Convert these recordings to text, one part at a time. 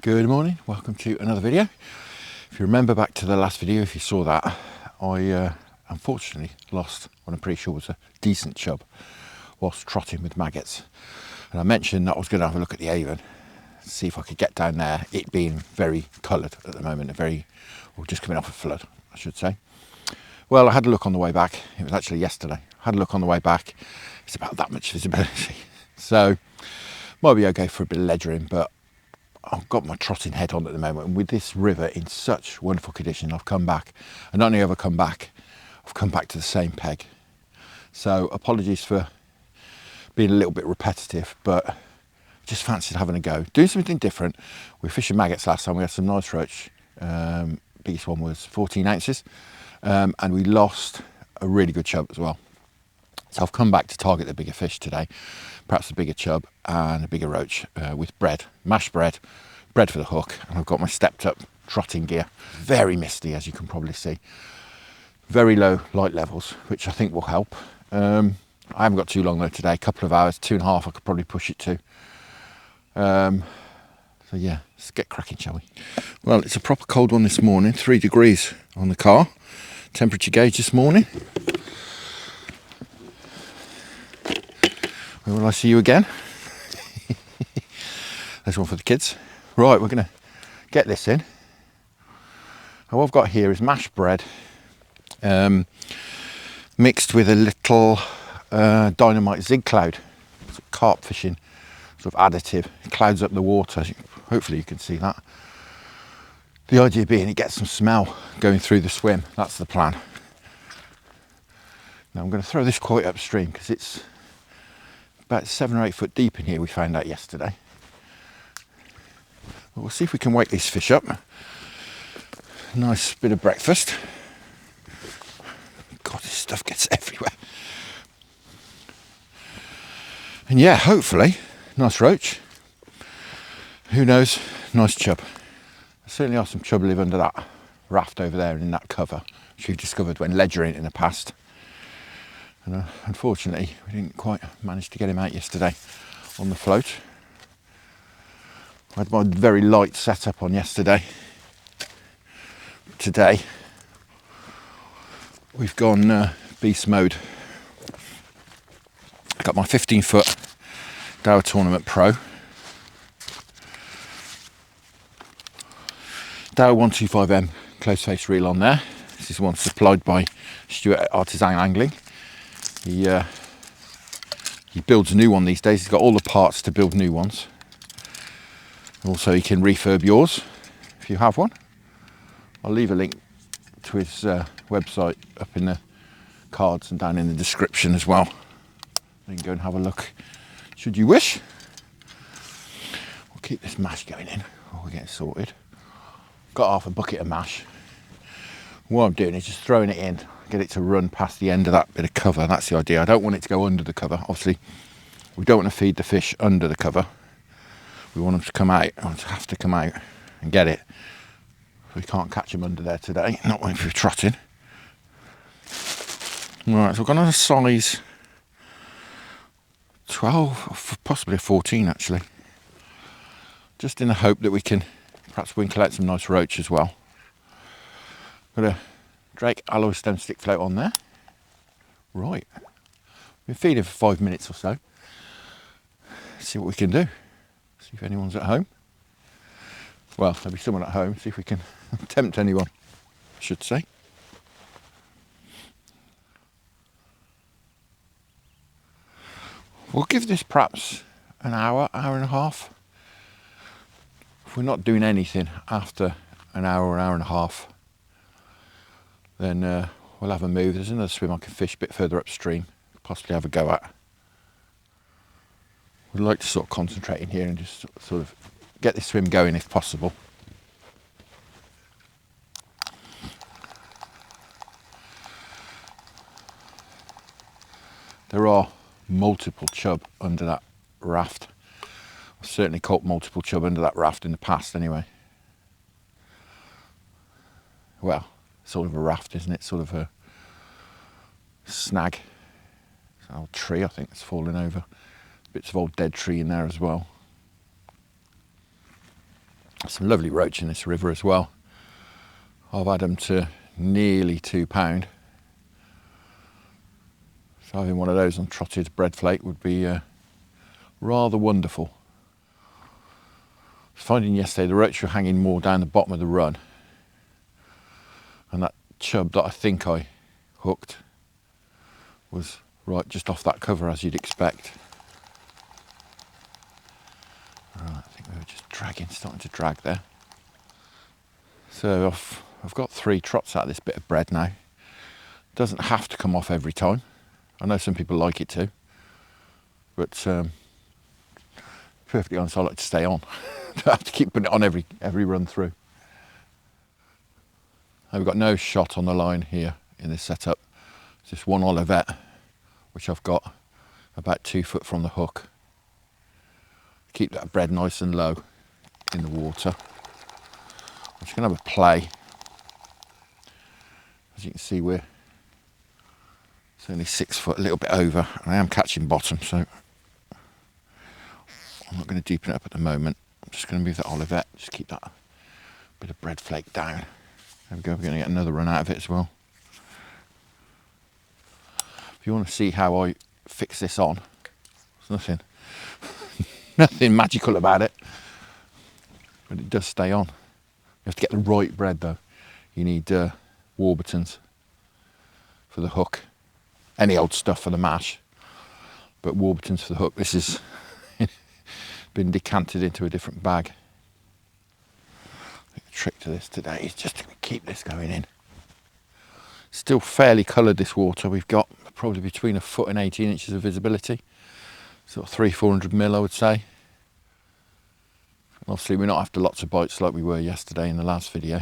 Good morning, welcome to another video. If you remember back to the last video, if you saw that, I unfortunately lost what I'm pretty sure was a decent chub whilst trotting with maggots. And I mentioned that I was going to have a look at the Avon, see if I could get down there, it being very coloured at the moment, or just coming off a flood, I should say. Well, I had a look on the way back, it was actually yesterday. I had a look on the way back, it's about that much visibility. So, might be okay for a bit of ledgering, but I've got my trotting head on at the moment, and with this river in such wonderful condition, I've come back, and not only have I come back, I've come back to the same peg. So apologies for being a little bit repetitive, but just fancied having a go, doing something different. We fished maggots last time, we had some nice roach, biggest one was 14 ounces, and we lost a really good chub as well. So I've come back to target the bigger fish today, perhaps a bigger chub and a bigger roach with bread, mashed bread for the hook, and I've got my stepped up trotting gear. Very misty, as you can probably see. Very low light levels, which I think will help. I haven't got too long though today, a couple of hours, 2.5 I could probably push it to. So yeah, let's get cracking, shall we? Well, it's a proper cold one this morning, 3 degrees on the car. Temperature gauge this morning. When will I see you again? There's one for the kids. Right, we're going to get this in. And what I've got here is mashed bread mixed with a little dynamite zig cloud, sort of carp fishing sort of additive. It clouds up the water. Hopefully you can see that. The idea being it gets some smell going through the swim. That's the plan. Now I'm going to throw this quite upstream because it's about 7 or 8 foot deep in here, we found out yesterday. But we'll see if we can wake these fish up. Nice bit of breakfast. God, this stuff gets everywhere. And yeah, hopefully, nice roach. Who knows, nice chub. There certainly are some chub live under that raft over there and in that cover, which we've discovered when ledgering in the past. And unfortunately, we didn't quite manage to get him out yesterday on the float. I had my very light setup on yesterday. Today, we've gone beast mode. I got my 15-foot Dow Tournament Pro. Dow 125M close face reel on there. This is one supplied by Stuart Artisan Angling. He builds a new one these days. He's got all the parts to build new ones. Also, he can refurb yours if you have one. I'll leave a link to his website up in the cards and down in the description as well. You can go and have a look should you wish. We'll keep this mash going in while we get sorted. Got half a bucket of mash. What I'm doing is just throwing it in, get it to run past the end of that bit of cover. That's the idea. I don't want it to go under the cover. Obviously, we don't want to feed the fish under the cover. We want them to come out, or to have to come out and get it. We can't catch them under there today, not when we're trotting. Right, so I've gone on a size 12, or possibly a 14 actually. Just in the hope that we can perhaps winkle out some nice roach as well. Got a Drake alloy stem stick float on there. Right, been feeding for 5 minutes or so. See what we can do. See if anyone's at home. Well, there'll be someone at home. See if we can tempt anyone, I should say. We'll give this perhaps an hour, hour and a half. If we're not doing anything after an hour and a half, then we'll have a move. There's another swim I can fish a bit further upstream, possibly have a go at. We'd like to sort of concentrate in here and just sort of get this swim going if possible. There are multiple chub under that raft. I've certainly caught multiple chub under that raft in the past anyway. Well, sort of a raft, isn't it? Sort of a snag. It's an old tree, I think, that's fallen over. Bits of old dead tree in there as well. Some lovely roach in this river as well. I've had them to nearly £2. So having one of those on trotted bread flake would be rather wonderful. I was finding yesterday the roach were hanging more down the bottom of the run, and that chub that I think I hooked was right just off that cover, as you'd expect. Right, I think we were just starting to drag there. So I've got 3 trots out of this bit of bread now. Doesn't have to come off every time. I know some people like it to, but perfectly honest, I like to stay on. Don't have to keep putting it on every run through. Now we've got no shot on the line here in this setup. It's just one Olivet, which I've got about 2 foot from the hook. Keep that bread nice and low in the water. I'm just going to have a play. As you can see, it's only 6 foot, a little bit over, and I am catching bottom, so I'm not going to deepen it up at the moment. I'm just going to move that Olivet, just keep that bit of bread flake down. There we go, we're going to get another run out of it as well. If you want to see how I fix this on, there's nothing magical about it, but it does stay on. You have to get the right bread though. You need Warburtons for the hook, any old stuff for the mash, but Warburtons for the hook. This has been decanted into a different bag. I think the trick to this today is just to keep this going in. Still fairly coloured, this water. We've got probably between 1 foot and 18 inches of visibility, sort of 300-400 mil, I would say. Obviously we're not after lots of bites like we were yesterday in the last video.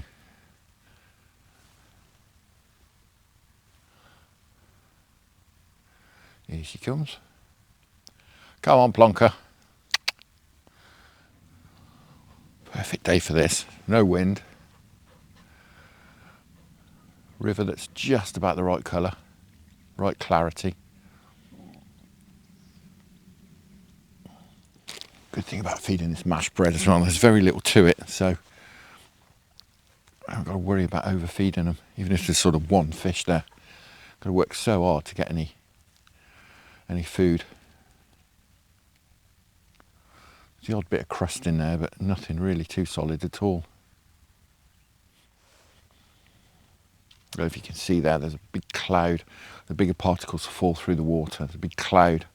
Here she comes. Come on, plonker. Perfect day for this. No wind. River that's just about the right colour, right clarity. Good thing about feeding this mashed bread as well, there's very little to it, so I haven't got to worry about overfeeding them, even if there's sort of one fish there. I've got to work so hard to get any food. There's the odd bit of crust in there, but nothing really too solid at all. I don't know if you can see there, there's a big cloud. The bigger particles fall through the water. There's a big cloud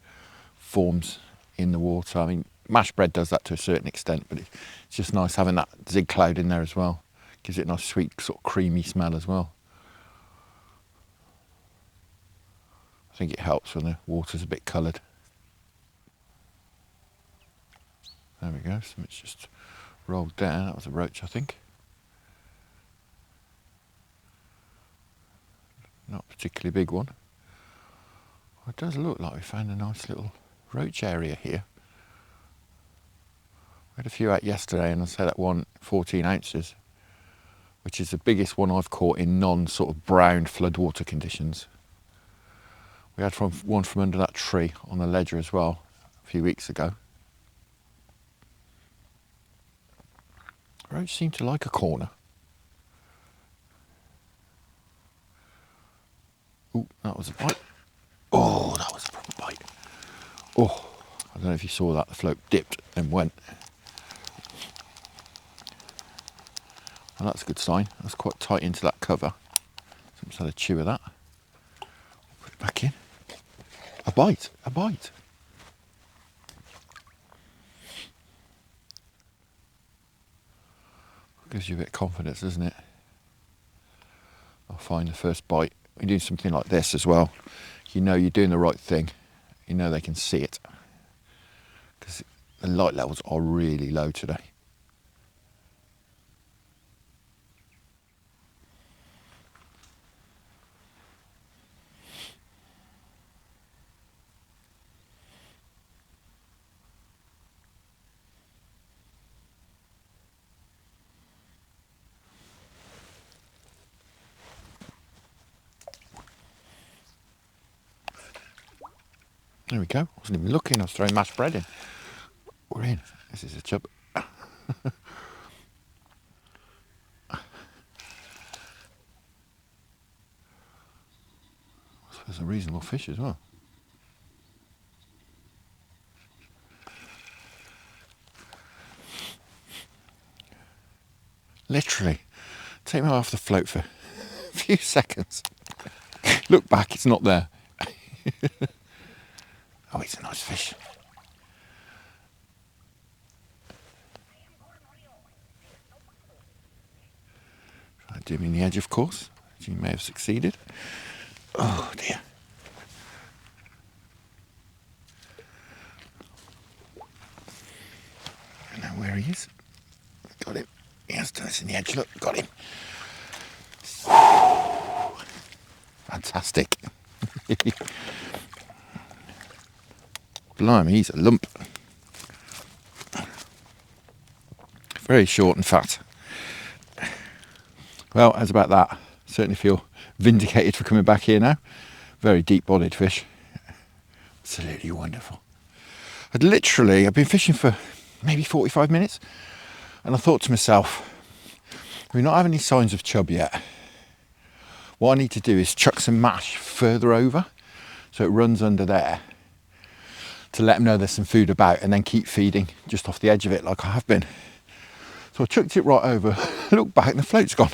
forms in the water. I mean, mashed bread does that to a certain extent, but it's just nice having that zig cloud in there as well. Gives it a nice sweet sort of creamy smell as well. I think it helps when the water's a bit coloured. There we go, something's just rolled down. That was a roach, I think. Not a particularly big one. It does look like we found a nice little roach area here. We had a few out yesterday, and I say that one 14 ounces, which is the biggest one I've caught in non-sort of brown floodwater conditions. We had one from under that tree on the ledger as well a few weeks ago. Roach seem to like a corner. Ooh, that was a bite. Oh, that was a proper bite. Oh, I don't know if you saw that. The float dipped and went. Well, that's a good sign. That's quite tight into that cover. So let's have a chew of that. Put it back in. A bite, a bite. Gives you a bit of confidence, doesn't it? I'll find the first bite. When you do something like this as well, you know you're doing the right thing. You know they can see it. Because the light levels are really low today. There we go. I wasn't even looking. I was throwing mashed bread in. We're in. This is a chub. There's a reasonable fish as well. Literally, take me off the float for a few seconds. Look back, it's not there. Oh, it's a nice fish. Try dimming the edge, of course, as you may have succeeded. Oh dear. I don't know where he is. Got him. He has done us in the edge. Look, got him. Fantastic. Blimey, he's a lump. Very short and fat. Well, as about that, certainly feel vindicated for coming back here now. Very deep-bodied fish. Absolutely wonderful. I've been fishing for maybe 45 minutes, and I thought to myself, we're not having any signs of chub yet. What I need to do is chuck some mash further over so it runs under there to let them know there's some food about, and then keep feeding just off the edge of it like I have been. So I chucked it right over, looked back and the float's gone.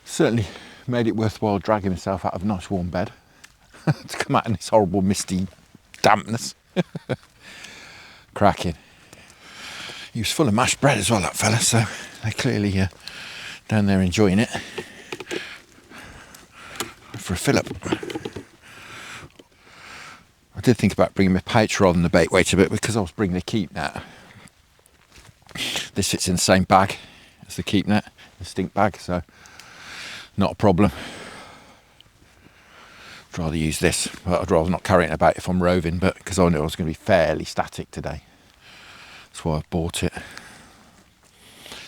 Certainly made it worthwhile dragging myself out of a nice warm bed to come out in this horrible misty dampness. Cracking. He was full of mashed bread as well, that fella, so they're clearly down there enjoying it. For a fill-up. I did think about bringing my pouch rather than the bait weight a bit, because I was bringing the keep net. This fits in the same bag as the keep net, the stink bag, so not a problem. I'd rather use this, but I'd rather not carry it about if I'm roving, but because I knew I was going to be fairly static today. That's why I bought it.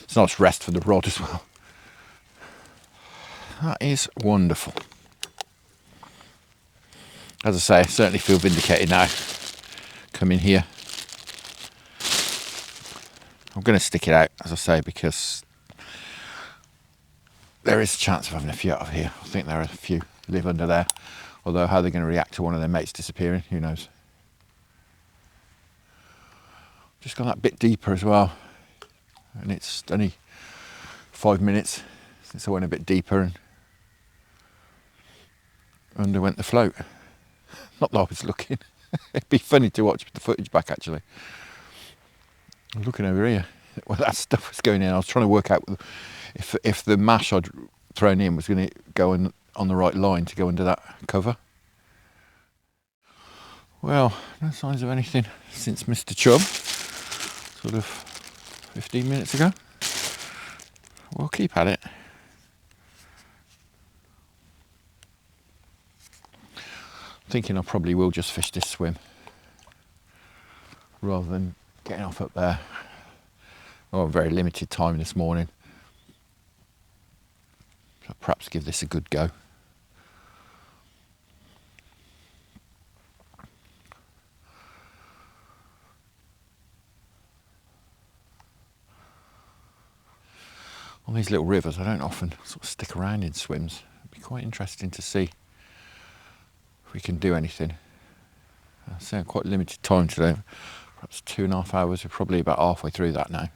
It's a nice rest for the rod as well. That is wonderful. As I say, I certainly feel vindicated now. Come in here. I'm going to stick it out, as I say, because there is a chance of having a few out of here. I think there are a few live under there. Although how they're going to react to one of their mates disappearing, who knows. Just gone that bit deeper as well. And it's only 5 minutes since I went a bit deeper and underwent the float. Not that I was looking. It'd be funny to watch the footage back, actually. I'm looking over here. Well, that stuff was going in. I was trying to work out if the mash I'd thrown in was going to go on the right line to go under that cover. Well, no signs of anything since Mr. Chub, sort of 15 minutes ago. We'll keep at it. Thinking I probably will just fish this swim rather than getting off up there. Oh, very limited time this morning. So perhaps give this a good go. On these little rivers, I don't often sort of stick around in swims. It'd be quite interesting to see if we can do anything. I say I'm quite limited time today. Perhaps 2.5 hours. We're probably about halfway through that now.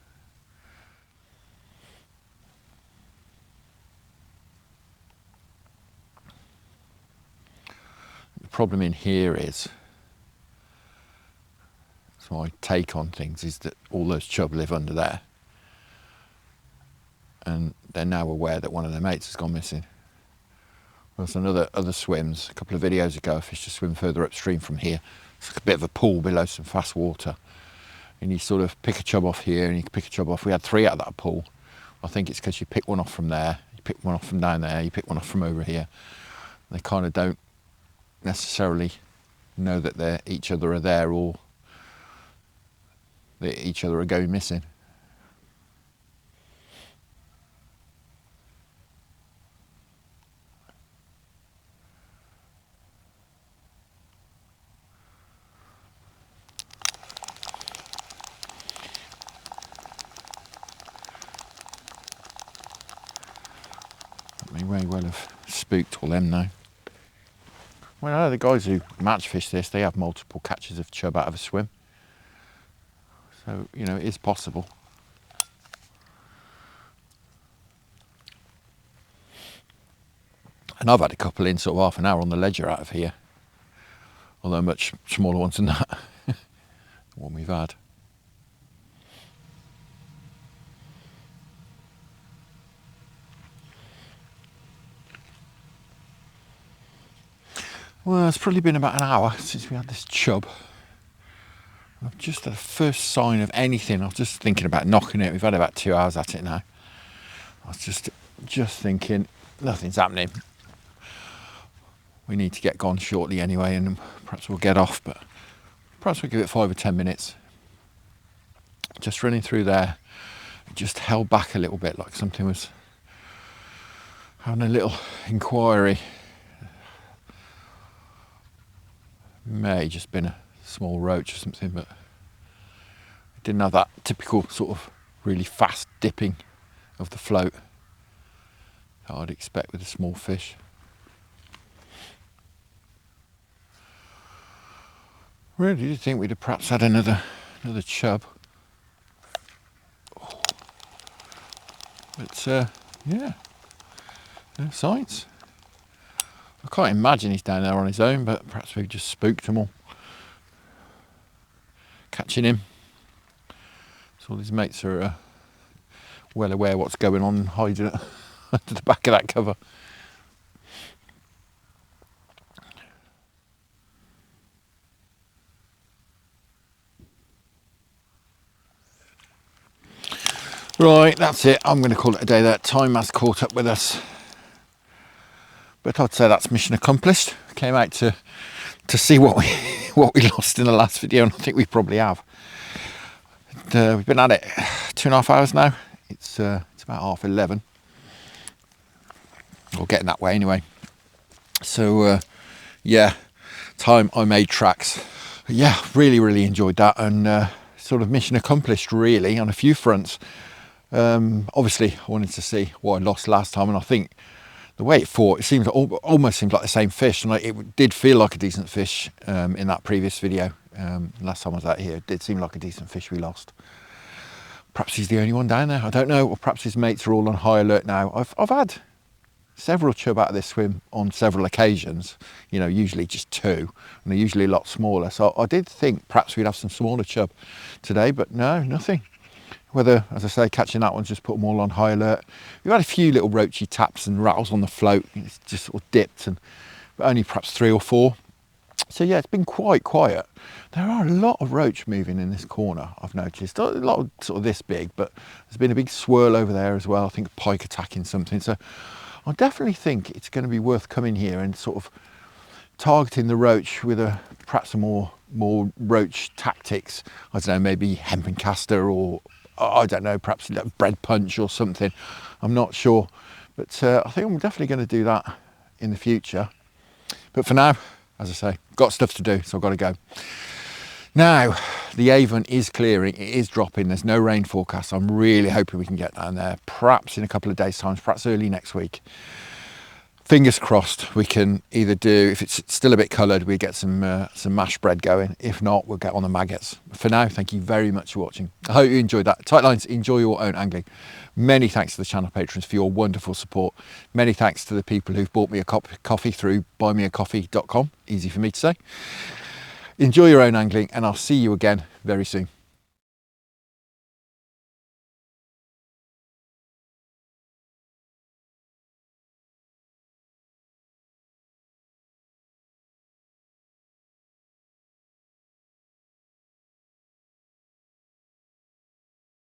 The problem in here is, so my take on things is that all those chub live under there. And they're now aware that one of their mates has gone missing. There's other swims. A couple of videos ago, I fished a swim further upstream from here. It's like a bit of a pool below some fast water. And you sort of pick a chub off here and you pick a chub off. We had 3 out of that pool. I think it's because you pick one off from there, you pick one off from down there, you pick one off from over here. They kind of don't necessarily know that each other are there, or that each other are going missing. May well have spooked all them now. Well, I know the guys who match fish this, they have multiple catches of chub out of a swim. So, you know, it is possible. And I've had a couple in sort of half an hour on the ledger out of here. Although much smaller ones than that. The one we've had. Well, it's probably been about an hour since we had this chub. I've just had a first sign of anything. I was just thinking about knocking it. We've had about 2 hours at it now. I was just thinking, nothing's happening. We need to get gone shortly anyway, and perhaps we'll get off, but perhaps we'll give it 5 or 10 minutes. Just running through there, just held back a little bit, like something was having a little inquiry. May just been a small roach or something, but it didn't have that typical sort of really fast dipping of the float that I'd expect with a small fish. Really did think we'd have perhaps had another chub. But yeah, no signs. I can't imagine he's down there on his own, but perhaps we've just spooked them all. Catching him. So all his mates are well aware what's going on and hiding at under the back of that cover. Right, that's it. I'm going to call it a day there. Time has caught up with us. But I'd say that's mission accomplished. Came out to see what we lost in the last video, and I think we probably have. We've been at it 2.5 hours now. It's about 11:30. Or getting that way anyway. So yeah, time I made tracks. But yeah, really enjoyed that, and sort of mission accomplished really on a few fronts. Obviously I wanted to see what I lost last time, and I think the way it fought, it seems almost seems like the same fish, and it did feel like a decent fish in that previous video. Last time I was out here, it did seem like a decent fish we lost. Perhaps he's the only one down there, I don't know, or perhaps his mates are all on high alert now. I've had several chub out of this swim on several occasions, you know, usually just 2, and they're usually a lot smaller. So I did think perhaps we'd have some smaller chub today, but no, nothing. Whether, as I say, catching that one's just put them all on high alert. We've had a few little roachy taps and rattles on the float. It's just sort of dipped, but only perhaps 3 or 4. So yeah, it's been quite quiet. There are a lot of roach moving in this corner, I've noticed. A lot of sort of this big, but there's been a big swirl over there as well. I think a pike attacking something. So I definitely think it's going to be worth coming here and sort of targeting the roach with perhaps a more roach tactics. I don't know, maybe hempen caster, or I don't know, perhaps a bread punch or something. I'm not sure, but I think I'm definitely going to do that in the future. But for now, as I say, got stuff to do, so I've got to go. Now, the Avon is clearing, it is dropping, there's no rain forecast. I'm really hoping we can get down there, perhaps in a couple of days' time, perhaps early next week. Fingers crossed we can either do, if it's still a bit coloured, we get some mashed bread going. If not, we'll get on the maggots. For now, thank you very much for watching. I hope you enjoyed that. Tight lines, enjoy your own angling. Many thanks to the channel patrons for your wonderful support. Many thanks to the people who've bought me a coffee through buymeacoffee.com. Easy for me to say. Enjoy your own angling, and I'll see you again very soon.